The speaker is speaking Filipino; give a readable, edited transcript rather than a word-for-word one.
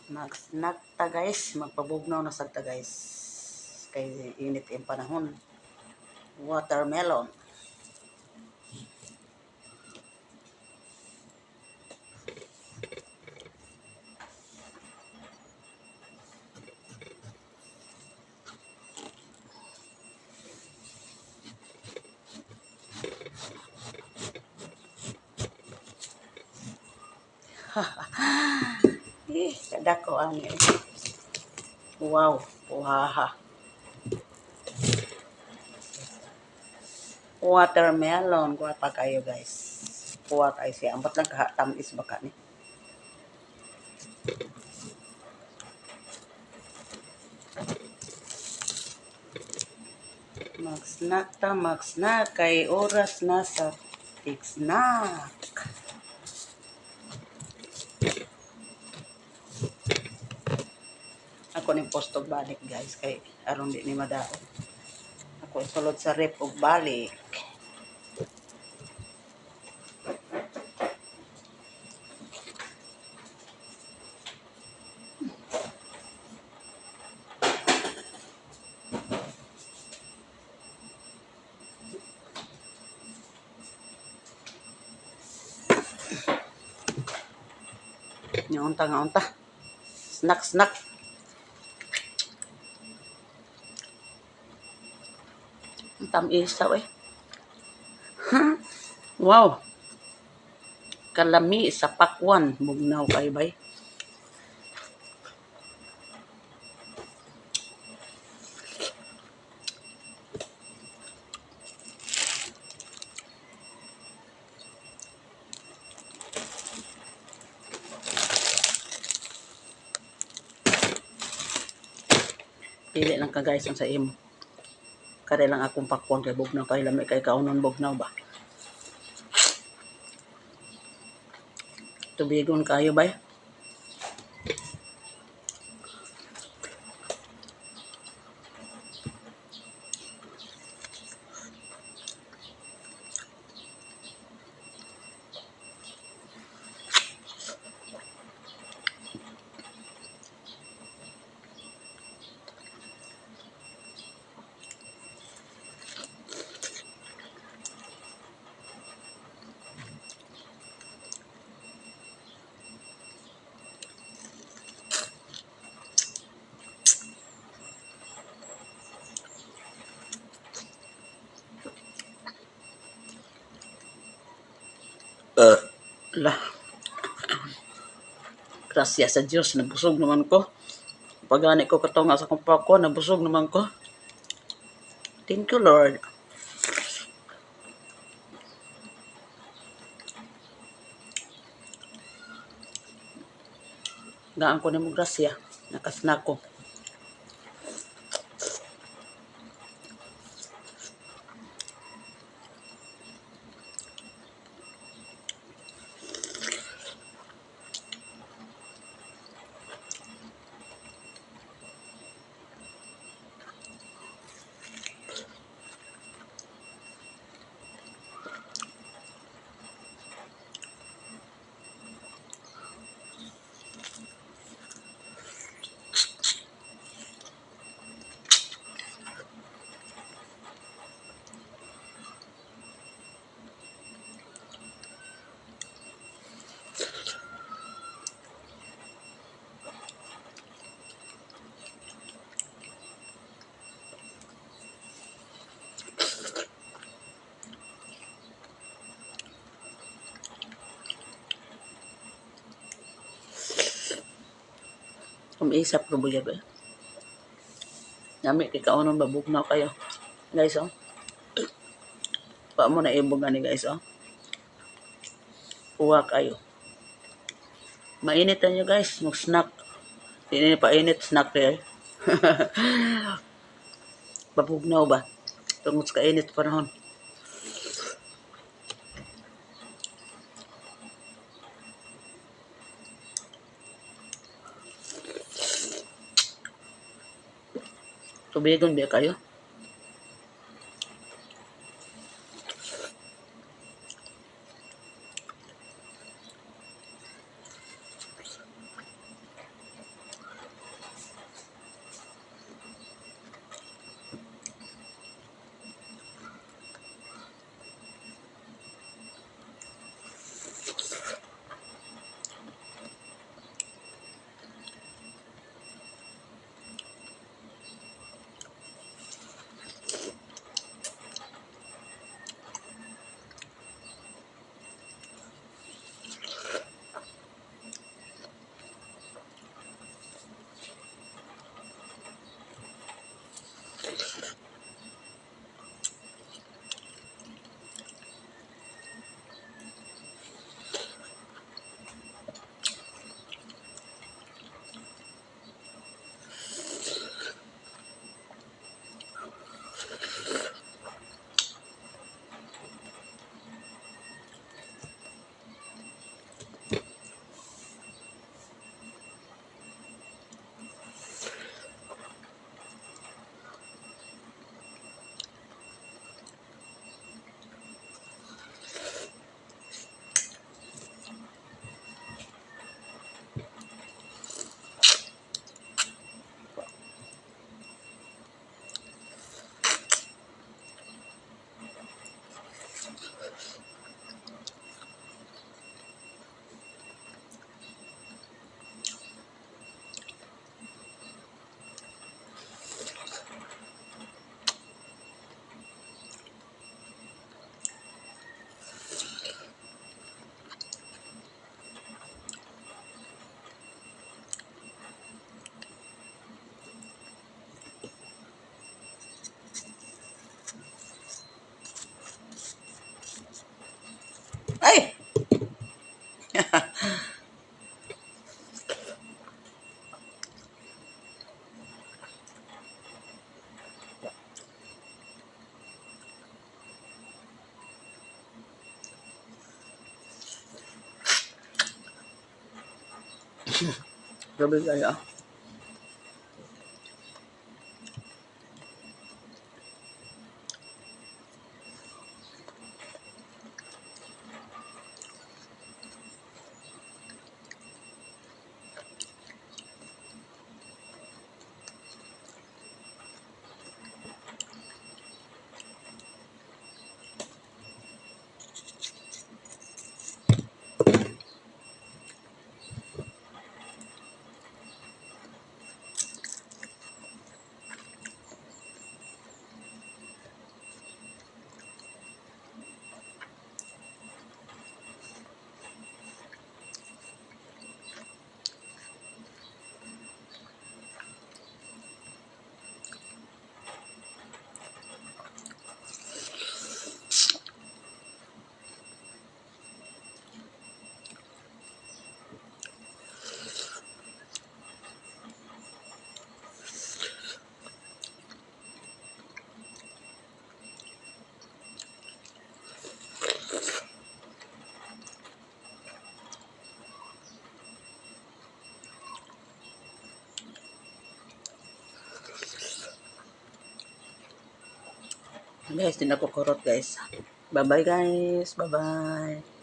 Mag-snack ta guys, magpabugnaw na sagta guys. Kay init yung panahon. Watermelon. Kadako ani. Wow, waha. Watermelon, kuha pa kayo guys. Kuha kayo siya. Ambat lang tamis baka ni. Mag-snack kay oras na sa snack. Ako ning postog balik guys kay aron di ni madaot. Ako sulod sa rep og balik. Nga unta. Snack. Ang tamisaw eh. Wow. Kalami sa pakwan. Bugnaw kay bay. Pili lang ka guys ang sa imo. Kare lang akong pakwan kay bugnaw kay lami kay kaunon bugnaw ba. Tubigon kayo bay. Lah. Grasya sa Diyos, nabusog naman ko. Pagani ko katunga sa kumpa ko, nabusog naman ko. Thank you, Lord. Gaan ko na mo grasya. Nakasnack ko. Umiisap ko buya ba? Nami kay kaunon babugnaw kayo. Guys, oh. Pa mo na ibog ani guys, oh. Kuha kayo. Mainit na nyo guys, mag-snack. Hindi pa init, snack kayo. Babugnaw ba? Tungod sa kainit panahon. Tubigon ba kayo? Grabe kaya. Guys, din ako kurot guys. Bye-bye guys. Bye-bye.